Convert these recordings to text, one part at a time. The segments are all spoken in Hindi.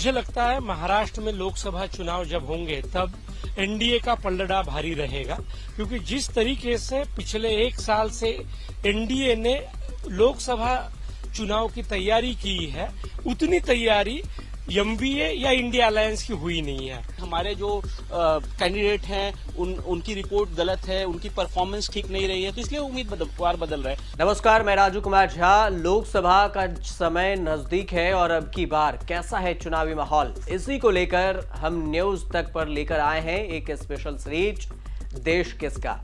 मुझे लगता है महाराष्ट्र में लोकसभा चुनाव जब होंगे तब एनडीए का पलड़ा भारी रहेगा, क्योंकि जिस तरीके से पिछले एक साल से एनडीए ने लोकसभा चुनाव की तैयारी की है, उतनी तैयारी एमवीए या इंडिया अलायंस की हुई नहीं है। हमारे जो कैंडिडेट हैं उनकी रिपोर्ट गलत है, उनकी परफॉर्मेंस ठीक नहीं रही है, तो इसलिए उम्मीदवार बदल रहे हैं। नमस्कार, मैं राजू कुमार झा। लोकसभा का समय नजदीक है और अब की बार कैसा है चुनावी माहौल, इसी को लेकर हम न्यूज तक पर लेकर आए हैं एक स्पेशल सीरीज, देश किसका।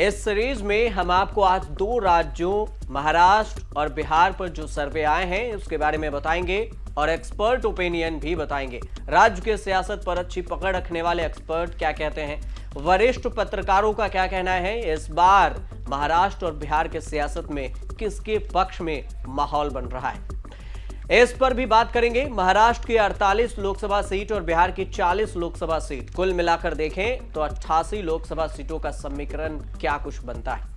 इस सीरीज में हम आपको आज दो राज्यों महाराष्ट्र और बिहार पर जो सर्वे आए हैं उसके बारे में बताएंगे और एक्सपर्ट ओपिनियन भी बताएंगे। राज्य के सियासत पर अच्छी पकड़ रखने वाले एक्सपर्ट क्या कहते हैं, वरिष्ठ पत्रकारों का क्या कहना है, इस बार महाराष्ट्र और बिहार के सियासत में किसके पक्ष में माहौल बन रहा है, इस पर भी बात करेंगे। महाराष्ट्र की 48 लोकसभा सीट और बिहार की 40 लोकसभा सीट, कुल मिलाकर देखें तो 88 लोकसभा सीटों का समीकरण क्या कुछ बनता है।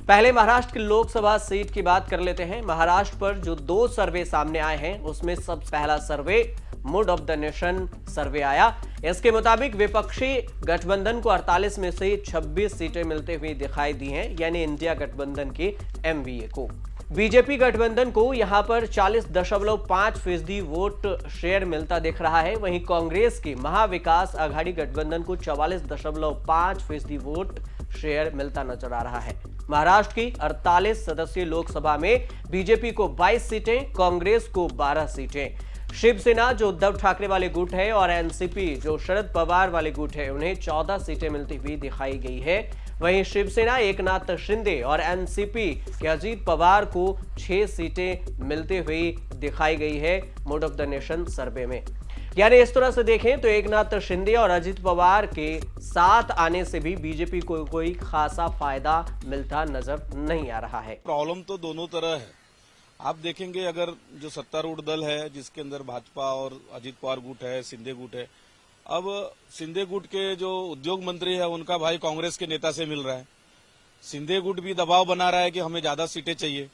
पहले महाराष्ट्र की लोकसभा सीट की बात कर लेते हैं। महाराष्ट्र पर जो दो सर्वे सामने आए हैं उसमें सबसे पहला survey mood of the nation survey आया। इसके मुताबिक विपक्षी गठबंधन को 48 में से 26 सीटें मिलते हुए दिखाई दी हैं, यानी इंडिया गठबंधन के एमवीए को। बीजेपी गठबंधन को यहां पर 40.5% वोट शेयर मिलता दिख रहा है। वहीं कांग्रेस की महाविकास आघाड़ी गठबंधन को 44.5% वोट शेयर मिलता नजर आ रहा है। महाराष्ट्र की 48 सदस्यीय लोकसभा में बीजेपी को 22 सीटें, कांग्रेस को 12 सीटें। शिवसेना जो उद्धव ठाकरे वाले गुट है और एनसीपी जो शरद पवार वाले गुट है, उन्हें 14 सीटें मिलती हुई दिखाई गई है। वहीं शिवसेना एकनाथ शिंदे और एनसीपी के अजीत पवार को 6 सीटें मिलती हुई दिखाई गई है मूड ऑफ द नेशन सर्वे में। यानी इस तरह से देखें तो एकनाथ शिंदे और अजित पवार के साथ आने से भी बीजेपी को कोई खासा फायदा मिलता नजर नहीं आ रहा है। प्रॉब्लम तो दोनों तरह है। आप देखेंगे अगर जो सत्तारूढ़ दल है जिसके अंदर भाजपा और अजित पवार गुट है, शिंदे गुट है, अब शिंदे गुट के जो उद्योग मंत्री है उनका भाई कांग्रेस के नेता से मिल रहा है। शिंदे गुट भी दबाव बना रहा है कि हमें ज्यादा सीटें चाहिए।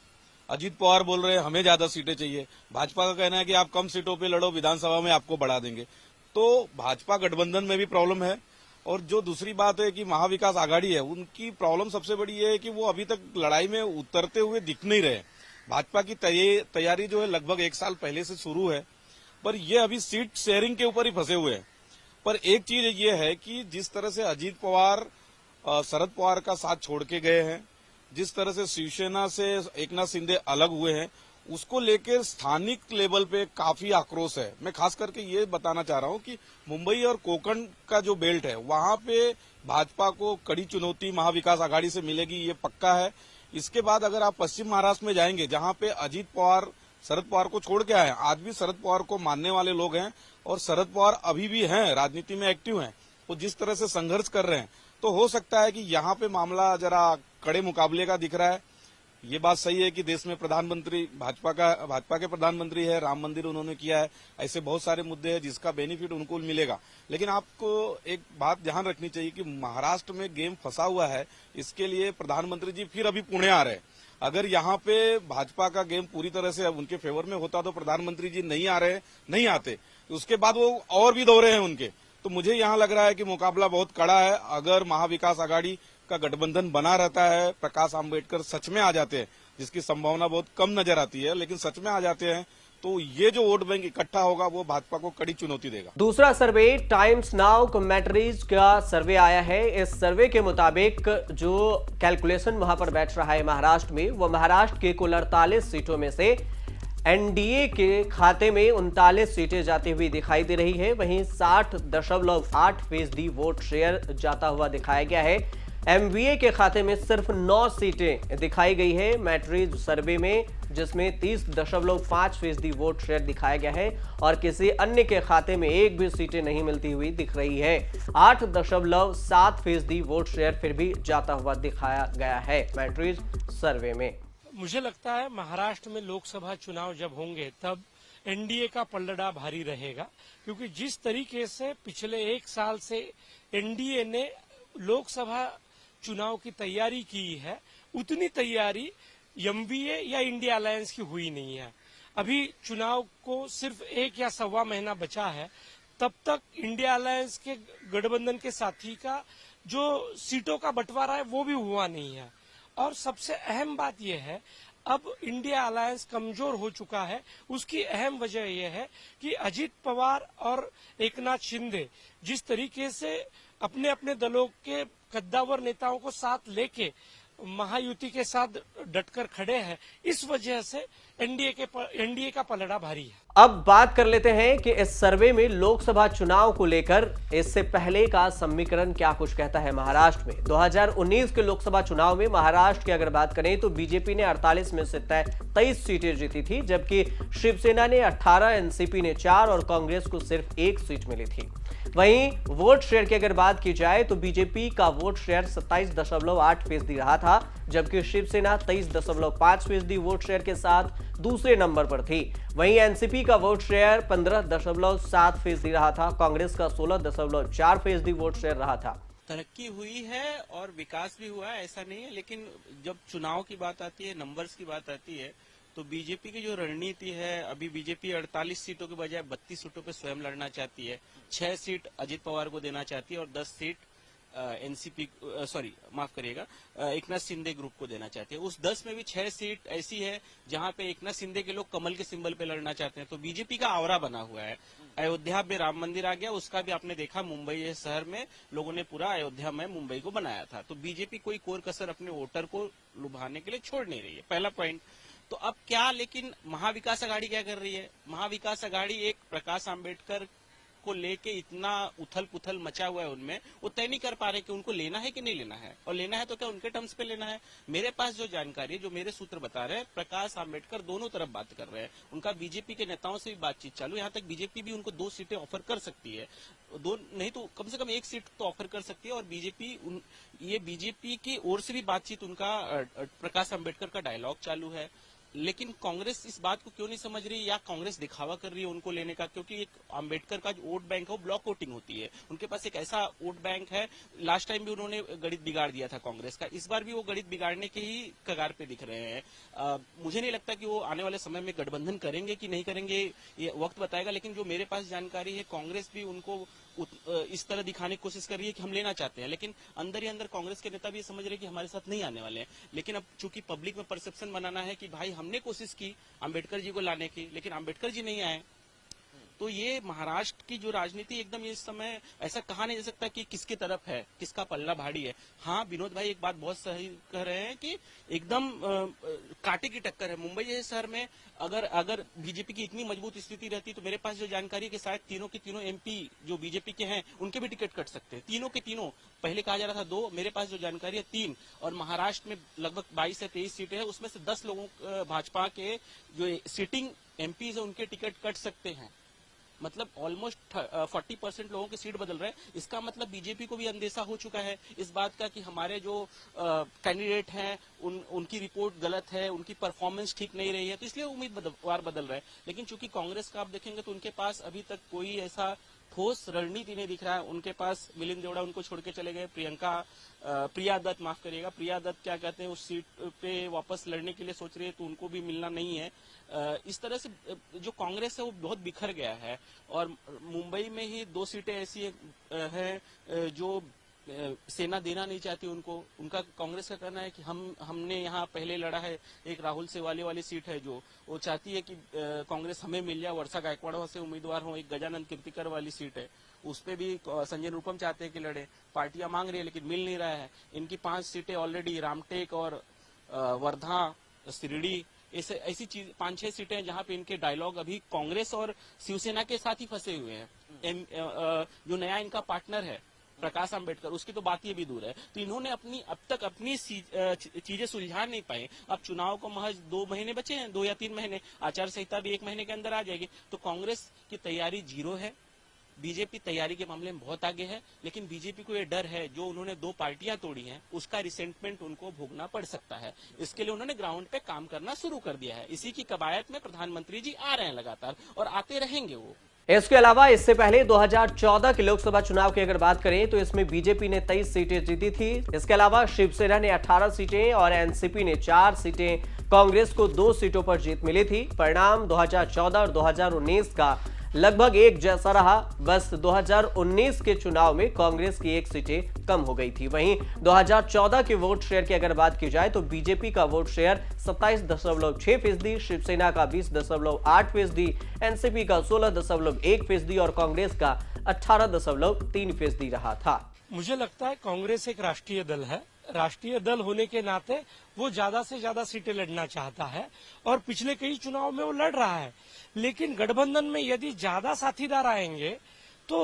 अजित पवार बोल रहे हैं हमें ज्यादा सीटें चाहिए। भाजपा का कहना है कि आप कम सीटों पे लड़ो, विधानसभा में आपको बढ़ा देंगे। तो भाजपा गठबंधन में भी प्रॉब्लम है। और जो दूसरी बात है कि महाविकास आघाड़ी है, उनकी प्रॉब्लम सबसे बड़ी है कि वो अभी तक लड़ाई में उतरते हुए दिख नहीं रहे। भाजपा की तैयारी जो है लगभग एक साल पहले से शुरू है, पर ये अभी सीट शेयरिंग के ऊपर ही फंसे हुए हैं। पर एक चीज ये है कि जिस तरह से अजित पवार शरद पवार का साथ छोड़ के गए हैं, जिस तरह से शिवसेना से एकनाथ शिंदे अलग हुए हैं, उसको लेकर स्थानिक लेवल पे काफी आक्रोश है। मैं खास करके ये बताना चाह रहा हूं कि मुंबई और कोंकण का जो बेल्ट है वहां पे भाजपा को कड़ी चुनौती महाविकास आघाड़ी से मिलेगी, ये पक्का है। इसके बाद अगर आप पश्चिम महाराष्ट्र में जाएंगे जहां पे अजित पवार शरद पवार को छोड़ के आए, आज भी शरद पवार को मानने वाले लोग हैं और शरद पवार अभी भी हैं, राजनीति में एक्टिव हैं, वो जिस तरह से संघर्ष कर रहे हैं, तो हो सकता है कि यहाँ पे मामला जरा कड़े मुकाबले का दिख रहा है। ये बात सही है कि देश में प्रधानमंत्री भाजपा के प्रधानमंत्री है, राम मंदिर उन्होंने किया है, ऐसे बहुत सारे मुद्दे हैं जिसका बेनिफिट उनको मिलेगा। लेकिन आपको एक बात ध्यान रखनी चाहिए कि महाराष्ट्र में गेम फंसा हुआ है, इसके लिए प्रधानमंत्री जी फिर अभी पुणे आ रहे हैं। अगर यहाँ पे भाजपा का गेम पूरी तरह से उनके फेवर में होता तो प्रधानमंत्री जी नहीं आते, उसके बाद वो और भी दौरे हैं उनके। तो मुझे यहाँ लग रहा है कि मुकाबला बहुत कड़ा है। अगर महाविकास आघाड़ी का गठबंधन बना रहता है, प्रकाश आंबेडकर सच में आ जाते हैं, जिसकी संभावना बहुत कम नजर आती है, लेकिन सच में आ जाते हैं, तो ये जो वोट बैंक इकट्ठा होगा वो भाजपा को कड़ी चुनौती देगा। दूसरा सर्वे टाइम्स नाउ कमेंट्रीज का सर्वे आया है। इस सर्वे के मुताबिक जो कैलकुलेशन वहां पर बैठ रहा है महाराष्ट्र में, वो महाराष्ट्र के कुल 48 सीटों में से एनडीए के खाते में 39 सीटें जाती हुई दिखाई दे रही है। वहीं 60.8% वोट शेयर जाता हुआ दिखाया गया है। एमवीए के खाते में सिर्फ 9 सीटें दिखाई गई है मैट्रिज सर्वे में, जिसमें 30.5% वोट शेयर दिखाया गया है और किसी अन्य के खाते में एक भी सीटें नहीं मिलती हुई दिख रही है। 8.7% वोट शेयर फिर भी जाता हुआ दिखाया गया है मैट्रिज सर्वे में। मुझे लगता है महाराष्ट्र में लोकसभा चुनाव जब होंगे तब एनडीए का पलड़ा भारी रहेगा, क्योंकि जिस तरीके से पिछले एक साल से एनडीए ने लोकसभा चुनाव की तैयारी की है, उतनी तैयारी एमवीए या इंडिया अलायंस की हुई नहीं है। अभी चुनाव को सिर्फ 1 या सवा महीना बचा है, तब तक इंडिया अलायंस के गठबंधन के साथी का जो सीटों का बंटवारा है वो भी हुआ नहीं है। और सबसे अहम बात यह है, अब इंडिया अलायंस कमजोर हो चुका है। उसकी अहम वजह यह है कि अजित पवार और एकनाथ शिंदे जिस तरीके से अपने अपने दलों के कद्दावर नेताओं को साथ लेके महायुति के साथ डटकर खड़े हैं, इस वजह से एनडीए का पलड़ा भारी है। अब बात कर लेते हैं कि इस सर्वे में लोकसभा चुनाव को लेकर इससे पहले का समीकरण क्या कुछ कहता है। महाराष्ट्र में 2019 के लोकसभा चुनाव में महाराष्ट्र की अगर बात करें तो बीजेपी ने 48 में से 23 सीटें जीती थी, जबकि शिवसेना ने 18, एनसीपी ने 4 और कांग्रेस को सिर्फ 1 सीट मिली थी। वहीं वोट शेयर की अगर बात की जाए तो बीजेपी का वोट शेयर 27.8% रहा था, जबकि शिवसेना 23.5% वोट शेयर के साथ दूसरे नंबर पर थी। वहीं एनसीपी का वोट शेयर 15.7% रहा था, कांग्रेस का 16.4% वोट शेयर रहा था। तरक्की हुई है और विकास भी हुआ है, ऐसा नहीं है, लेकिन जब चुनाव की बात आती है, नंबर्स की बात आती है, तो बीजेपी की जो रणनीति है, अभी बीजेपी 48 सीटों के बजाय 32 सीटों पे स्वयं लड़ना चाहती है। 6 सीट अजित पवार को देना चाहती है और 10 सीट एनसीपी माफ करिएगा, एकनाथ शिंदे ग्रुप को देना चाहते हैं। उस 10 में भी 6 सीट ऐसी है जहां पे एकनाथ शिंदे के लोग कमल के सिंबल पे लड़ना चाहते हैं। तो बीजेपी का आवरा बना हुआ है। अयोध्या में राम मंदिर आ गया, उसका भी आपने देखा, मुंबई शहर में लोगों ने पूरा अयोध्या में मुंबई को बनाया था। तो बीजेपी कोई कोर कसर अपने वोटर को लुभाने के लिए छोड़ नहीं रही है, पहला पॉइंट। तो अब क्या, लेकिन महाविकास अघाड़ी क्या कर रही है? महाविकास अघाड़ी एक प्रकाश आंबेडकर को लेके इतना उथल पुथल मचा हुआ है उनमें, वो तय नहीं कर पा रहे कि उनको लेना है कि नहीं लेना है, और लेना है तो क्या उनके टर्म्स पे लेना है। मेरे पास जो जानकारी है, जो मेरे सूत्र बता रहे हैं, प्रकाश आंबेडकर दोनों तरफ बात कर रहे हैं। उनका बीजेपी के नेताओं से भी बातचीत चालू, यहाँ तक बीजेपी भी उनको 2 सीटें ऑफर कर सकती है, 2 नहीं तो कम से कम 1 सीट तो ऑफर कर सकती है। और बीजेपी की ओर से भी बातचीत, उनका प्रकाश आंबेडकर का डायलॉग चालू है। लेकिन कांग्रेस इस बात को क्यों नहीं समझ रही, या कांग्रेस दिखावा कर रही है उनको लेने का? क्योंकि एक आंबेडकर का जो वोट बैंक है वो ब्लॉक वोटिंग होती है, उनके पास एक ऐसा वोट बैंक है। लास्ट टाइम भी उन्होंने गणित बिगाड़ दिया था कांग्रेस का, इस बार भी वो गणित बिगाड़ने के ही कगार पे दिख रहे हैं। मुझे नहीं लगता कि वो आने वाले समय में गठबंधन करेंगे कि नहीं करेंगे, ये वक्त बताएगा। लेकिन जो मेरे पास जानकारी है, कांग्रेस भी उनको इस तरह दिखाने की कोशिश कर रही है कि हम लेना चाहते हैं, लेकिन अंदर ही अंदर कांग्रेस के नेता भी समझ रहे हैं कि हमारे साथ नहीं आने वाले हैं। लेकिन अब चूंकि पब्लिक में परसेप्शन बनाना है कि भाई हमने कोशिश की अम्बेडकर जी को लाने की, लेकिन अम्बेडकर जी नहीं आए, तो ये महाराष्ट्र की जो राजनीति एकदम इस समय ऐसा कहा नहीं जा सकता कि किसकी तरफ है, किसका पल्ला भारी है। हाँ, विनोद भाई एक बात बहुत सही कह रहे हैं कि एकदम कांटे की टक्कर है। मुंबई जैसे शहर में अगर बीजेपी की इतनी मजबूत स्थिति रहती, तो मेरे पास जो जानकारी है कि शायद तीनों के तीनों एमपी जो बीजेपी के हैं उनके भी टिकट कट सकते हैं, तीनों के तीनों। पहले कहा जा रहा था 2, मेरे पास जो जानकारी है 3। और महाराष्ट्र में लगभग 22 से 23 सीटें हैं, उसमें से 10 लोगों भाजपा के जो सिटिंग एमपी है उनके टिकट कट सकते हैं। मतलब ऑलमोस्ट 40% लोगों की सीट बदल रहे हैं। इसका मतलब बीजेपी को भी अंदेशा हो चुका है इस बात का कि हमारे जो कैंडिडेट हैं उनकी रिपोर्ट गलत है, उनकी परफॉर्मेंस ठीक नहीं रही है, तो इसलिए उम्मीदवार बदल रहे हैं। लेकिन चूंकि कांग्रेस का आप देखेंगे तो उनके पास अभी तक कोई ऐसा ठोस रणनीति नहीं दिख रहा है। उनके पास मिलिंद देवड़ा उनको छोड़ के चले गए, प्रिया दत्त माफ करिएगा, प्रिया दत्त क्या कहते हैं, उस सीट पे वापस लड़ने के लिए सोच रही है, तो उनको भी मिलना नहीं है। इस तरह से जो कांग्रेस है वो बहुत बिखर गया है। और मुंबई में ही 2 सीटें ऐसी हैं जो सेना देना नहीं चाहती उनको। उनका कांग्रेस का कहना है कि हमने यहाँ पहले लड़ा है, एक राहुल सेवाले वाली सीट है जो वो चाहती है कि कांग्रेस हमें मिल जाए, वर्षा गायकवाड़ से उम्मीदवार हो। एक गजानंद कीर्तिकर वाली सीट है, उस पे भी संजय रूपम चाहते हैं कि लड़े, पार्टियां मांग रही है लेकिन मिल नहीं रहा है। इनकी 5 सीटें ऑलरेडी रामटेक और वर्धा, शिरडी, ऐसी चीज 5-6 सीटें हैं जहां पे इनके डायलॉग अभी कांग्रेस और शिवसेना के साथ ही फंसे हुए हैं। जो नया इनका पार्टनर है प्रकाश आंबेडकर, उसकी तो बात ये भी दूर है। तो इन्होंने अब तक अपनी चीजें सुलझा नहीं पाए। अब चुनाव को महज 2 महीने बचे हैं, 2 या 3 महीने, आचार संहिता भी 1 महीने के अंदर आ जाएगी। तो कांग्रेस की तैयारी 0 है, बीजेपी तैयारी के मामले में बहुत आगे है। लेकिन बीजेपी को ये डर है, जो उन्होंने 2 पार्टियां तोड़ी हैं उसका रिसेंटमेंट उनको भोगना पड़ सकता है। इसके लिए उन्होंने ग्राउंड पे काम करना शुरू कर दिया है। इसी की कवायद में प्रधानमंत्री जी आ रहे हैं लगातार, और आते रहेंगे वो। इसके अलावा इससे पहले 2014 के लोकसभा चुनाव की अगर बात करें तो इसमें बीजेपी ने 23 सीटें जीती थी। इसके अलावा शिवसेना ने 18 सीटें और एनसीपी ने 4 सीटें कांग्रेस को 2 सीटों पर जीत मिली थी। परिणाम 2014 और 2019 का लगभग एक जैसा रहा। बस 2019 के चुनाव में कांग्रेस की 1 सीटें कम हो गई थी। वहीं 2014 के वोट शेयर की अगर बात की जाए तो बीजेपी का वोट शेयर 27.6%, शिवसेना का 20.8%, एनसीपी का 16.1% और कांग्रेस का 18.3% रहा था। मुझे लगता है कांग्रेस एक राष्ट्रीय दल है। राष्ट्रीय दल होने के नाते वो ज्यादा से ज्यादा सीटें लड़ना चाहता है और पिछले कई चुनाव में वो लड़ रहा है। लेकिन गठबंधन में यदि ज्यादा साथीदार आएंगे तो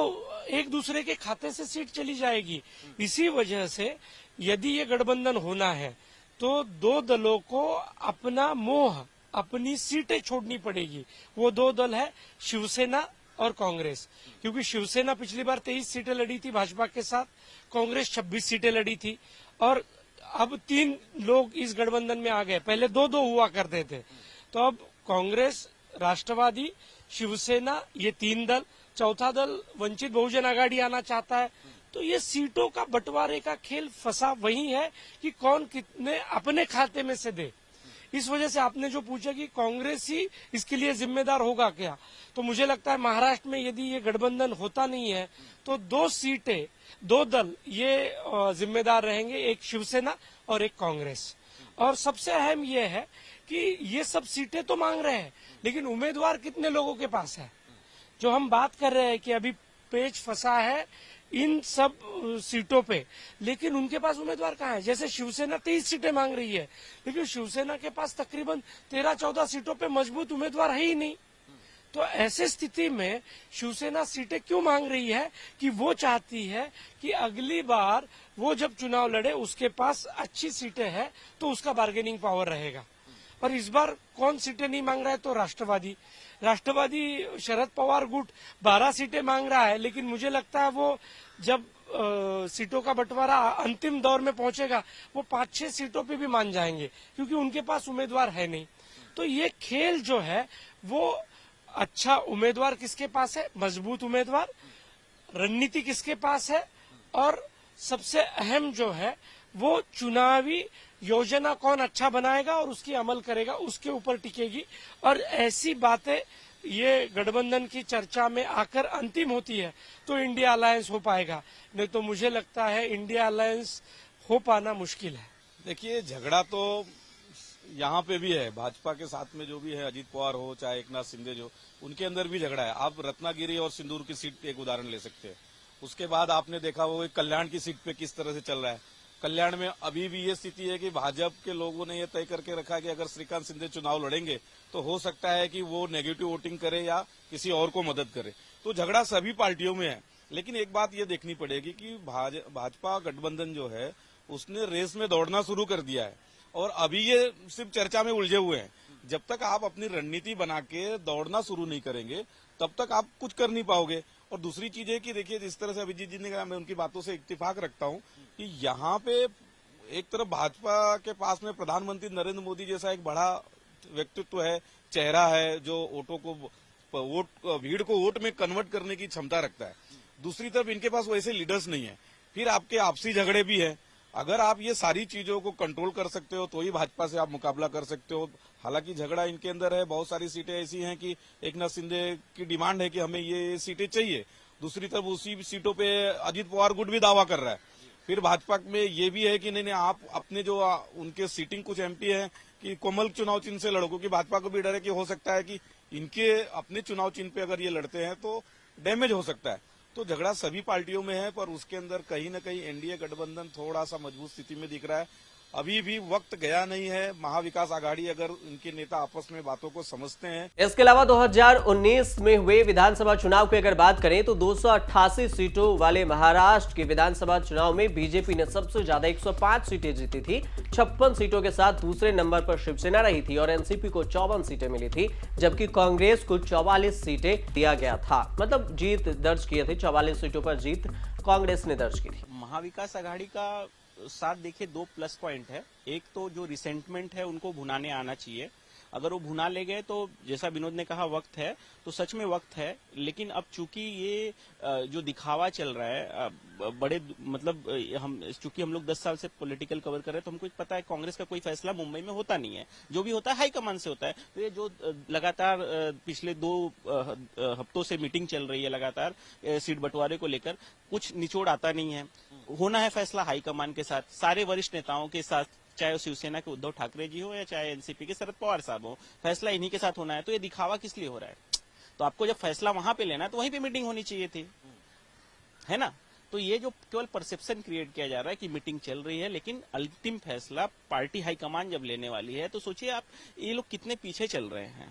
एक दूसरे के खाते से सीट चली जाएगी। इसी वजह से यदि ये गठबंधन होना है तो 2 दलों को अपना मोह, अपनी सीटें छोड़नी पड़ेगी। वो 2 दल है शिवसेना और कांग्रेस, क्योंकि शिवसेना पिछली बार 23 सीटें लड़ी थी भाजपा के साथ, कांग्रेस 26 सीटें लड़ी थी और अब 3 लोग इस गठबंधन में आ गए। पहले 2-2 हुआ करते थे, तो अब कांग्रेस, राष्ट्रवादी, शिवसेना, ये 3 दल, चौथा दल वंचित बहुजन आघाड़ी आना चाहता है। तो ये सीटों का बंटवारे का खेल फंसा वही है कि कौन कितने अपने खाते में से दे। इस वजह से आपने जो पूछा कि कांग्रेस ही इसके लिए जिम्मेदार होगा क्या, तो मुझे लगता है महाराष्ट्र में यदि ये गठबंधन होता नहीं है तो 2 सीटें, 2 दल ये जिम्मेदार रहेंगे, एक शिवसेना और एक कांग्रेस। और सबसे अहम ये है कि ये सब सीटें तो मांग रहे हैं, लेकिन उम्मीदवार कितने लोगों के पास है। जो हम बात कर रहे हैं कि अभी पेच फंसा है इन सब सीटों पे, लेकिन उनके पास उम्मीदवार कहाँ है। जैसे शिवसेना 23 सीटें मांग रही है, लेकिन शिवसेना के पास तकरीबन 13-14 सीटों पे मजबूत उम्मीदवार है ही नहीं। तो ऐसे स्थिति में शिवसेना सीटें क्यों मांग रही है कि वो चाहती है कि अगली बार वो जब चुनाव लड़े उसके पास अच्छी सीटें हैं तो उसका बार्गेनिंग पावर रहेगा। और इस बार कौन सीटें नहीं मांग रहा है, तो राष्ट्रवादी शरद पवार गुट 12 सीटें मांग रहा है, लेकिन मुझे लगता है वो जब सीटों का बंटवारा अंतिम दौर में पहुंचेगा वो 5-6 सीटों पे भी मान जाएंगे, क्योंकि उनके पास उम्मीदवार है नहीं। तो ये खेल जो है वो अच्छा उम्मीदवार किसके पास है, मजबूत उम्मीदवार, रणनीति किसके पास है, और सबसे अहम जो है वो चुनावी योजना कौन अच्छा बनाएगा और उसकी अमल करेगा, उसके ऊपर टिकेगी। और ऐसी बातें ये गठबंधन की चर्चा में आकर अंतिम होती है तो इंडिया अलायंस हो पाएगा, नहीं तो मुझे लगता है इंडिया अलायंस हो पाना मुश्किल है। देखिए, झगड़ा तो यहाँ पे भी है, भाजपा के साथ में जो भी है, अजीत पवार हो चाहे एकनाथ शिंदे, जो उनके अंदर भी झगड़ा है। आप रत्नागिरी और सिंदूर की सीट पे एक उदाहरण ले सकते हैं। उसके बाद आपने देखा वो कल्याण की सीट पे किस तरह से चल रहा है। कल्याण में अभी भी ये स्थिति है कि भाजपा के लोगों ने ये तय करके रखा कि अगर श्रीकांत शिंदे चुनाव लड़ेंगे तो हो सकता है कि वो नेगेटिव वोटिंग करे या किसी और को मदद करे। तो झगड़ा सभी पार्टियों में है, लेकिन एक बात ये देखनी पड़ेगी कि भाजपा गठबंधन जो है उसने रेस में दौड़ना शुरू कर दिया है और अभी ये सिर्फ चर्चा में उलझे हुए हैं। जब तक आप अपनी रणनीति बना के दौड़ना शुरू नहीं करेंगे तब तक आप कुछ कर नहीं पाओगे। और दूसरी चीज है कि देखिए, जिस तरह से अभिजीत जी ने कहा, मैं उनकी बातों से इत्तेफाक रखता हूं कि यहाँ पे एक तरफ भाजपा के पास में प्रधानमंत्री नरेंद्र मोदी जैसा एक बड़ा व्यक्तित्व है, चेहरा है, जो भीड़ को वोट में कन्वर्ट करने की क्षमता रखता है। दूसरी तरफ इनके पास वैसे लीडर्स नहीं है। फिर आपके आपसी झगड़े भी है। अगर आप ये सारी चीजों को कंट्रोल कर सकते हो तो ही भाजपा से आप मुकाबला कर सकते हो। हालांकि झगड़ा इनके अंदर है, बहुत सारी सीटें ऐसी हैं कि एकनाथ शिंदे की डिमांड है कि हमें ये सीटें चाहिए। दूसरी तरफ उसी सीटों पे अजीत पवार गुट भी दावा कर रहा है। फिर भाजपा में ये भी है कि नहीं, आप अपने जो उनके सीटिंग कुछ एमपी है कि कोमल चुनाव चिन्ह से लड़ो, क्योंकि भाजपा को भी डर है कि हो सकता है कि इनके अपने चुनाव चिन्ह पे अगर ये लड़ते हैं तो डैमेज हो सकता है। तो झगड़ा सभी पार्टियों में है, पर उसके अंदर कहीं न कहीं एनडीए गठबंधन थोड़ा सा मजबूत स्थिति में दिख रहा है। अभी भी वक्त गया नहीं है। महाविकास आघाड़ी अगर उनके नेता आपस में बातों को समझते हैं। इसके अलावा 2019 में हुए विधानसभा चुनाव की अगर बात करें तो 288 सीटों वाले महाराष्ट्र के विधानसभा चुनाव में बीजेपी ने सबसे ज्यादा 105 सीटें जीती थी। 56 सीटों के साथ दूसरे नंबर पर शिवसेना रही थी और एनसीपी को 54 सीटें मिली थी, जबकि कांग्रेस को 44 सीटें दिया गया था। मतलब जीत दर्ज किए थे, 44 सीटों पर जीत कांग्रेस ने दर्ज की थी। महाविकास आघाड़ी का साथ देखिए 2 प्लस पॉइंट है। एक तो जो रिसेंटमेंट है उनको भुनाने आना चाहिए। अगर वो भुना ले गए तो जैसा विनोद ने कहा वक्त है, तो सच में वक्त है। लेकिन अब चूंकि ये जो दिखावा चल रहा है बड़े मतलब चूंकि हम लोग 10 साल से पॉलिटिकल कवर कर रहे हैं, तो हमको पता है कांग्रेस का कोई फैसला मुंबई में होता नहीं है, जो भी होता है हाईकमान से होता है। तो ये जो लगातार पिछले 2 हफ्तों से मीटिंग चल रही है लगातार सीट बंटवारे को लेकर, कुछ निचोड़ आता नहीं है। होना है फैसला हाईकमान के साथ, सारे वरिष्ठ नेताओं के साथ, चाहे शिवसेना के उद्धव ठाकरे जी हो या चाहे एनसीपी के शरद पवार साहब हो, फैसला इन्हीं के साथ होना है। तो ये दिखावा किस लिए हो रहा है? तो आपको जब फैसला वहां पे लेना है तो वहीं पे मीटिंग होनी चाहिए थी, है ना? तो ये जो केवल परसेप्शन क्रिएट किया जा रहा है कि मीटिंग चल रही है, लेकिन अंतिम फैसला पार्टी हाईकमान जब लेने वाली है, तो सोचिए आप ये लोग कितने पीछे चल रहे हैं।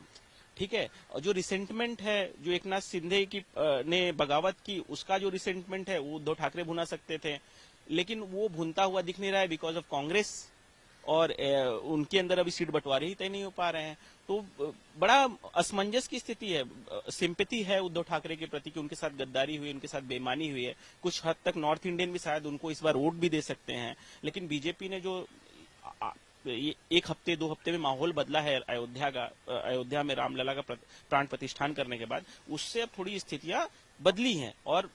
ठीक है, और जो रिसेंटमेंट है, जो एकनाथ शिंदे की ने बगावत की, उसका जो रिसेंटमेंट है वो उद्धव ठाकरे भुना सकते थे, लेकिन वो भुनता हुआ दिख नहीं रहा है बिकॉज ऑफ कांग्रेस, और उनके अंदर अभी सीट बंटवारे ही तय नहीं हो पा रहे हैं। तो बड़ा असमंजस की स्थिति है। सिंपैथी है उद्धव ठाकरे के प्रति कि उनके साथ गद्दारी हुई, उनके साथ बेईमानी हुई है। कुछ हद तक नॉर्थ इंडियन भी शायद उनको इस बार वोट भी दे सकते हैं, लेकिन बीजेपी ने जो एक हफ्ते 2 हफ्ते में माहौल बदला है अयोध्या में रामलला का प्राण प्रतिष्ठान करने के बाद, उससे अब थोड़ी स्थितियां बदली हैं। और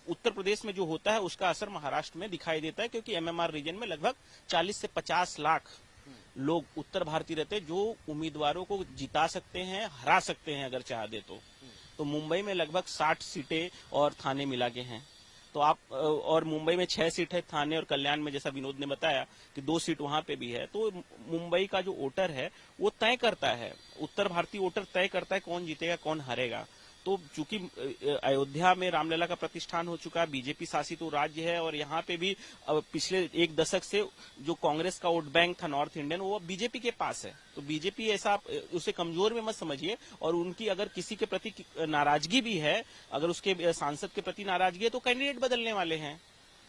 उत्तर प्रदेश में जो होता है उसका असर महाराष्ट्र में दिखाई देता है, क्योंकि एमएमआर रीजन में लगभग 40 से 50 लाख लोग उत्तर भारतीय रहते हैं, जो उम्मीदवारों को जिता सकते हैं, हरा सकते हैं अगर चाह दे तो मुंबई में लगभग 60 सीटें और थाने मिला के हैं। तो आप और मुंबई में 6 सीट है, थाने और कल्याण में जैसा विनोद ने बताया कि 2 सीट वहां पे भी है। तो मुंबई का जो वोटर है वो तय करता है, उत्तर भारतीय वोटर तय करता है कौन जीतेगा कौन हारेगा। तो चूंकि अयोध्या में रामलला का प्रतिष्ठान हो चुका है, बीजेपी शासित राज्य है, और यहाँ पे भी पिछले 1 दशक से जो कांग्रेस का वोट बैंक था नॉर्थ इंडियन, वो अब बीजेपी के पास है। तो बीजेपी ऐसा उसे कमजोर में मत समझिए, और उनकी अगर किसी के प्रति नाराजगी भी है, अगर उसके सांसद के प्रति नाराजगी है, तो कैंडिडेट बदलने वाले हैं।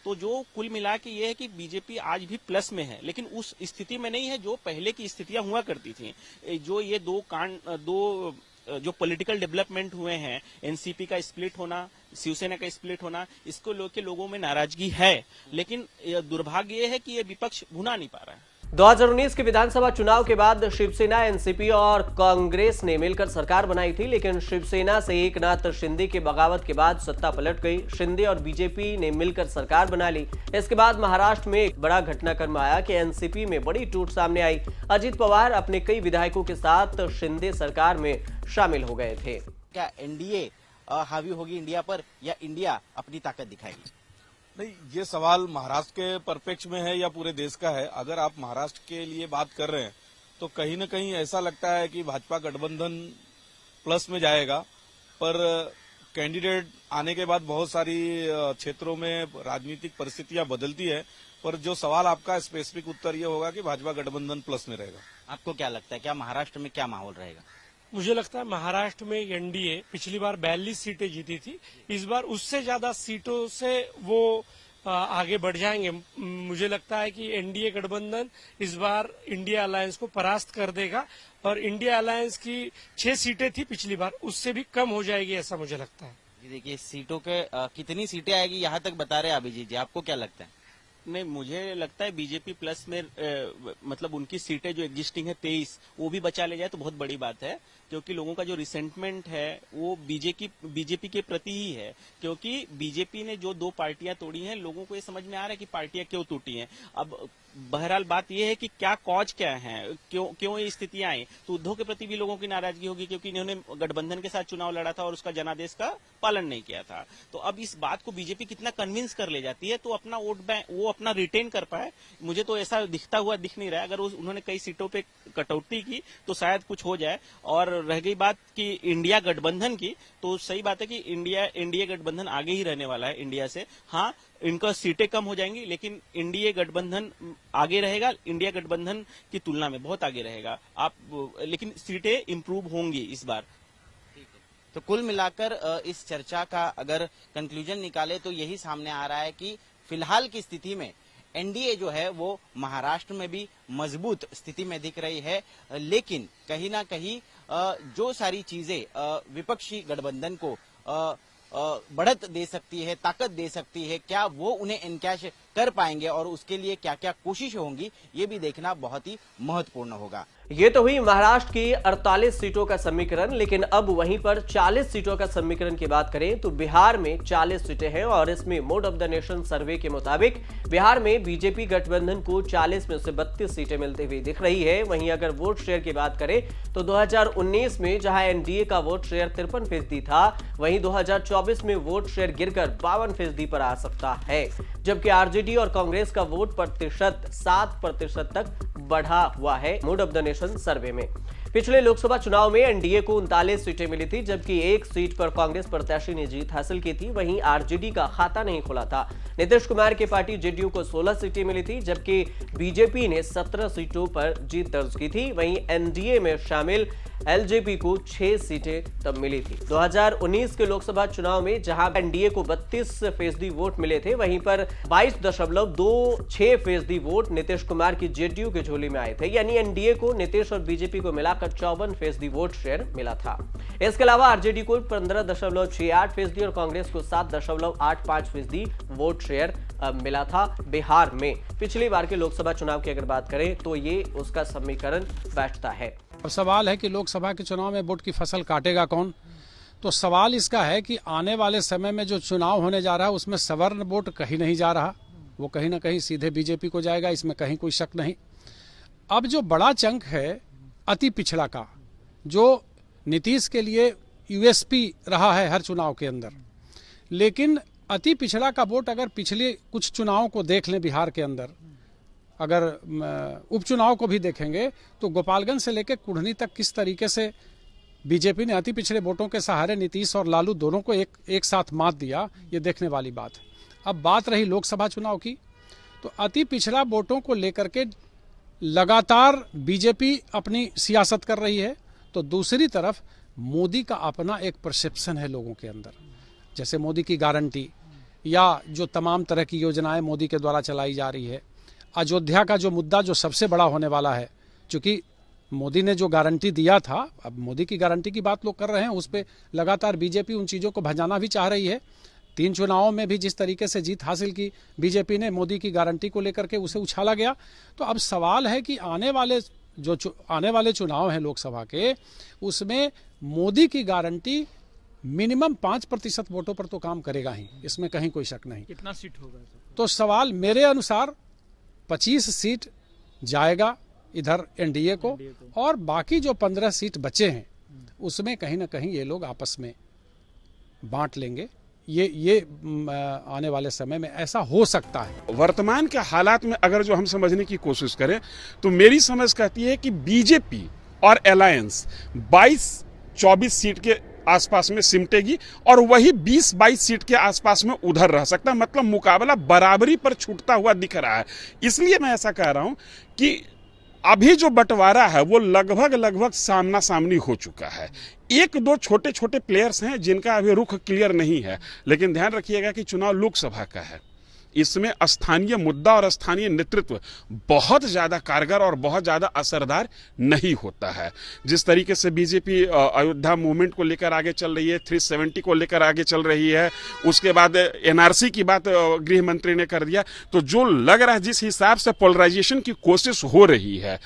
तो जो कुल मिला के ये है कि बीजेपी आज भी प्लस में है, लेकिन उस स्थिति में नहीं है जो पहले की स्थितियां हुआ करती थी। जो ये दो जो पॉलिटिकल डेवलपमेंट हुए हैं, एनसीपी का स्प्लिट होना, शिवसेना का स्प्लिट होना, इसको लेकर लोगों में नाराजगी है, लेकिन दुर्भाग्य ये है कि ये विपक्ष भुना नहीं पा रहा है। 2019 के विधानसभा चुनाव के बाद शिवसेना, एनसीपी और कांग्रेस ने मिलकर सरकार बनाई थी, लेकिन शिवसेना से एकनाथ शिंदे के बगावत के बाद सत्ता पलट गई। शिंदे और बीजेपी ने मिलकर सरकार बना ली। इसके बाद महाराष्ट्र में एक बड़ा घटनाक्रम आया कि एनसीपी में बड़ी टूट सामने आई। अजित पवार अपने कई विधायकों के साथ शिंदे सरकार में शामिल हो गए थे। क्या एनडीए हावी होगी इंडिया पर, या इंडिया अपनी ताकत दिखाएगी? नहीं, ये सवाल महाराष्ट्र के परिप्रेक्ष्य में है या पूरे देश का है? अगर आप महाराष्ट्र के लिए बात कर रहे हैं तो कहीं न कहीं ऐसा लगता है कि भाजपा गठबंधन प्लस में जाएगा, पर कैंडिडेट आने के बाद बहुत सारी क्षेत्रों में राजनीतिक परिस्थितियां बदलती है। पर जो सवाल आपका स्पेसिफिक उत्तर ये होगा कि भाजपा गठबंधन प्लस में रहेगा। आपको क्या लगता है, क्या महाराष्ट्र में क्या माहौल रहेगा? मुझे लगता है महाराष्ट्र में एनडीए पिछली बार 42 सीटें जीती थी, इस बार उससे ज्यादा सीटों से वो आगे बढ़ जाएंगे। मुझे लगता है कि एनडीए गठबंधन इस बार इंडिया अलायंस को परास्त कर देगा, और इंडिया अलायंस की 6 सीटें थी पिछली बार, उससे भी कम हो जाएगी, ऐसा मुझे लगता है। जी देखिए, सीटों के कितनी सीटें आएगी यहाँ तक बता रहे हैं अभिजीत जी, आपको क्या लगता है? नहीं, मुझे लगता है बीजेपी प्लस में मतलब उनकी सीटें जो एग्जिस्टिंग है 23, वो भी बचा ले जाए तो बहुत बड़ी बात है, क्योंकि लोगों का जो रिसेंटमेंट है वो बीजेपी के प्रति ही है। क्योंकि बीजेपी ने जो 2 पार्टियां तोड़ी हैं, लोगों को ये समझ में आ रहा है कि पार्टियां क्यों टूटी हैं। अब बहरहाल बात यह है कि क्या कॉज क्या है, क्यों ये स्थितियां आई। तो उद्धव के प्रति भी लोगों की नाराजगी होगी, क्योंकि इन्होंने गठबंधन के साथ चुनाव लड़ा था और उसका जनादेश का पालन नहीं किया था। तो अब इस बात को बीजेपी कितना कन्विंस कर ले जाती है तो अपना वोट बैंक वो अपना रिटेन कर पाए, मुझे तो ऐसा दिखता हुआ दिख नहीं रहा है। अगर उन्होंने कई सीटों पे कटौती की तो शायद कुछ हो जाए। और रह गई बात कि इंडिया गठबंधन की, तो सही बात है कि इंडिया गठबंधन आगे ही रहने वाला है इंडिया से। हाँ, इनका सीटें कम हो जाएंगी, लेकिन इंडिया गठबंधन आगे रहेगा, इंडिया गठबंधन की तुलना में बहुत आगे रहेगा। लेकिन सीटें इंप्रूव होंगी इस बार। तो कुल मिलाकर इस चर्चा का अगर कंक्लूजन निकाले तो यही सामने आ रहा है कि फिलहाल की स्थिति में एनडीए जो है वो महाराष्ट्र में भी मजबूत स्थिति में दिख रही है, लेकिन कहीं ना कहीं जो सारी चीजें विपक्षी गठबंधन को बढ़त दे सकती है, ताकत दे सकती है, क्या वो उन्हें एनकैश कर पाएंगे और उसके लिए क्या क्या कोशिशें होंगी, ये भी देखना बहुत ही महत्वपूर्ण होगा। ये तो हुई महाराष्ट्र की 48 सीटों का समीकरण, लेकिन अब वहीं पर 40 सीटों का समीकरण की बात करें तो बिहार में 40 सीटें हैं और इसमें मोड ऑफ द नेशन सर्वे के मुताबिक बिहार में बीजेपी गठबंधन को 40 में से 32 सीटें मिलती हुई दिख रही है। वहीं अगर वोट शेयर की बात करें तो 2019 में जहां एनडीए का वोट शेयर 53% था, वहीं 2024 में वोट शेयर गिरकर 52% पर आ सकता है, जबकि आरजेडी और कांग्रेस का वोट प्रतिशत 7% तक बढ़ा हुआ है मोड ऑफ द नेशन सर्वे में। पिछले लोकसभा चुनाव में एनडीए को 39 सीटें मिली थी, जबकि एक सीट पर कांग्रेस प्रत्याशी ने जीत हासिल की थी। वहीं आरजेडी का खाता नहीं खुला था। नीतीश कुमार की पार्टी जेडीयू को 16 सीटें मिली थी, जबकि बीजेपी ने 17 सीटों पर जीत दर्ज की थी। वहीं एनडीए में शामिल एलजेपी को 6 सीटें तब मिली थी। 2019 के लोकसभा चुनाव में जहां एनडीए को 32% वोट मिले थे, वहीं पर 22.26% वोट नीतीश कुमार की जेडीयू के झोली में आए थे। यानी एनडीए को नीतीश और बीजेपी को मिलाकर 54% वोट शेयर मिला था। इसके अलावा आरजेडी को 15.68% और कांग्रेस को 7.85% वोट शेयर मिला था बिहार में। पिछली बार के लोकसभा चुनाव की अगर बात करें तो ये उसका समीकरण बैठता है। अब सवाल है कि लोकसभा के चुनाव में वोट की फसल काटेगा कौन। तो सवाल इसका है कि आने वाले समय में जो चुनाव होने जा रहा है उसमें सवर्ण वोट कहीं नहीं जा रहा, वो कहीं ना कहीं सीधे बीजेपी को जाएगा, इसमें कहीं कोई शक नहीं। अब जो बड़ा चंक है अति पिछड़ा का, जो नीतीश के लिए यूएसपी रहा है हर चुनाव के अंदर, लेकिन अति पिछड़ा का वोट अगर पिछले कुछ चुनावों को देख लें बिहार के अंदर, अगर उपचुनाव को भी देखेंगे तो गोपालगंज से लेकर कुढ़नी तक किस तरीके से बीजेपी ने अति पिछड़े वोटों के सहारे नीतीश और लालू दोनों को एक साथ मात दिया, ये देखने वाली बात है। अब बात रही लोकसभा चुनाव की, तो अति पिछड़ा वोटों को लेकर के लगातार बीजेपी अपनी सियासत कर रही है, तो दूसरी तरफ मोदी का अपना एक परसेप्शन है लोगों के अंदर। जैसे मोदी की गारंटी या जो तमाम तरह की योजनाएं मोदी के द्वारा चलाई जा रही है, अयोध्या का जो मुद्दा जो सबसे बड़ा होने वाला है, क्योंकि मोदी ने जो गारंटी दिया था, अब मोदी की गारंटी की बात लोग कर रहे हैं, उस पर लगातार बीजेपी उन चीज़ों को भजाना भी चाह रही है। 3 चुनावों में भी जिस तरीके से जीत हासिल की बीजेपी ने मोदी की गारंटी को लेकर के, उसे उछाला गया। तो अब सवाल है कि आने वाले चुनाव हैं लोकसभा के, उसमें मोदी की गारंटी मिनिमम 5% वोटों पर तो काम करेगा ही, इसमें कहीं कोई शक नहीं। कितना सीट होगा? तो सवाल मेरे अनुसार 25 सीट जाएगा इधर एनडीए को, और बाकी जो 15 सीट बचे हैं उसमें कहीं ना कहीं ये लोग आपस में बांट लेंगे। ये आने वाले समय में ऐसा हो सकता है। वर्तमान के हालात में अगर जो हम समझने की कोशिश करें तो मेरी समझ कहती है कि बीजेपी और अलायंस 22-24 सीट के आसपास में सिमटेगी और वही 20-22 सीट के आसपास में उधर रह सकता है। मतलब मुकाबला बराबरी पर छूटता हुआ दिख रहा है। इसलिए मैं ऐसा कह रहा हूं कि अभी जो बंटवारा है वो लगभग सामना सामनी हो चुका है। 1-2 छोटे छोटे प्लेयर्स हैं जिनका अभी रुख क्लियर नहीं है, लेकिन ध्यान रखिएगा कि चुनाव लोकसभा का है। इसमें स्थानीय मुद्दा और स्थानीय नेतृत्व बहुत ज्यादा कारगर और बहुत ज्यादा असरदार नहीं होता है। जिस तरीके से बीजेपी अयोध्या मूवमेंट को लेकर आगे चल रही है, 370 को लेकर आगे चल रही है, उसके बाद एनआरसी की बात गृह मंत्री ने कर दिया, तो जो लग रहा है जिस हिसाब से पोलराइजेशन की कोशिश हो रही है,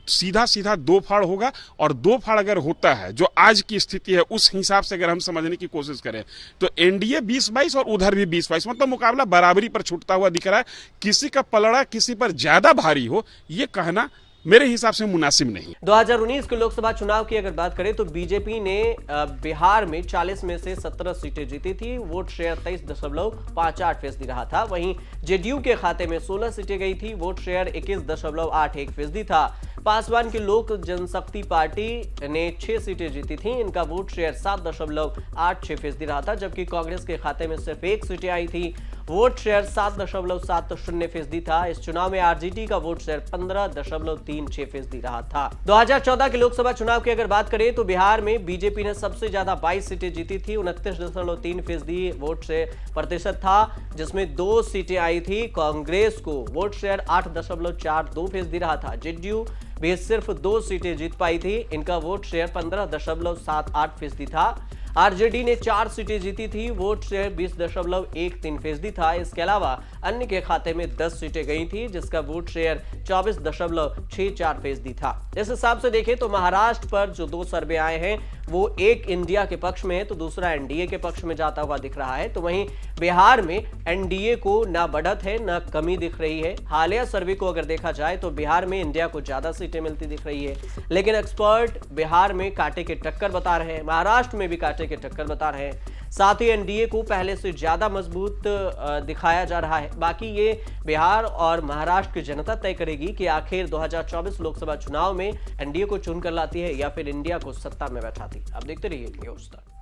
सीधा 2 फाड़ होगा। और 2 फाड़ अगर होता है, जो आज की स्थिति है उस हिसाब से अगर हम समझने की कोशिश करें तो एनडीए 20-22 और उधर भी 20-22, मतलब मुकाबला बराबरी पर छूटता हुआ दिख रहा है। किसी का पलड़ा किसी पर ज्यादा भारी हो, ये कहना मेरे हिसाब से मुनासिब नहीं। 2019 के लोकसभा चुनाव की अगर बात करें तो बीजेपी ने बिहार में 40 में से 17 सीटें जीती थी। वोट शेयर 23.58% रहा था। वहीं जेडीयू के खाते में 16 सीटें गई थी। वोट शेयर 21.81% था। पासवान की लोक जनशक्ति पार्टी ने 6 सीटें जीती थी। इनका वोट शेयर 7.86% रहा था, जबकि कांग्रेस के खाते में सिर्फ 1 सीटें आई थी। वोट शेयर 7.70% था। इस चुनाव में आरजेडी का वोट शेयर 15.36% रहा था। 2014 के लोकसभा चुनाव की अगर बात करें तो बिहार में बीजेपी ने सबसे ज्यादा 22 सीटें जीती थी। 29.3% वोट से प्रतिशत था, जिसमें 2 सीटें आई थी। कांग्रेस को वोट शेयर 8.42% रहा था। जेडीयू भी सिर्फ 2 सीटें जीत पाई थी। इनका वोट शेयर 15.78% था। आरजेडी ने 4 सीटें जीती थी। वोट शेयर 20.13% था। इसके अलावा अन्य के खाते में 10 सीटें गई थी, जिसका वोट शेयर 24.64% था। इस हिसाब से देखें तो महाराष्ट्र पर जो 2 सर्वे आए हैं वो एक इंडिया के पक्ष में है तो दूसरा एनडीए के पक्ष में जाता हुआ दिख रहा है। तो वहीं बिहार में एनडीए को ना बढ़त है ना कमी दिख रही है। हालिया सर्वे को अगर देखा जाए तो बिहार में इंडिया को ज्यादा सीटें मिलती दिख रही है, लेकिन एक्सपर्ट बिहार में कांटे के टक्कर बता रहे हैं, महाराष्ट्र में भी कांटे के टक्कर बता रहे हैं। साथ ही एनडीए को पहले से ज्यादा मजबूत दिखाया जा रहा है। बाकी ये बिहार और महाराष्ट्र की जनता तय करेगी कि आखिर 2024 लोकसभा चुनाव में एनडीए को चुनकर लाती है या फिर इंडिया को सत्ता में बैठाती है। अब देखते रहिए न्यूज़ तक।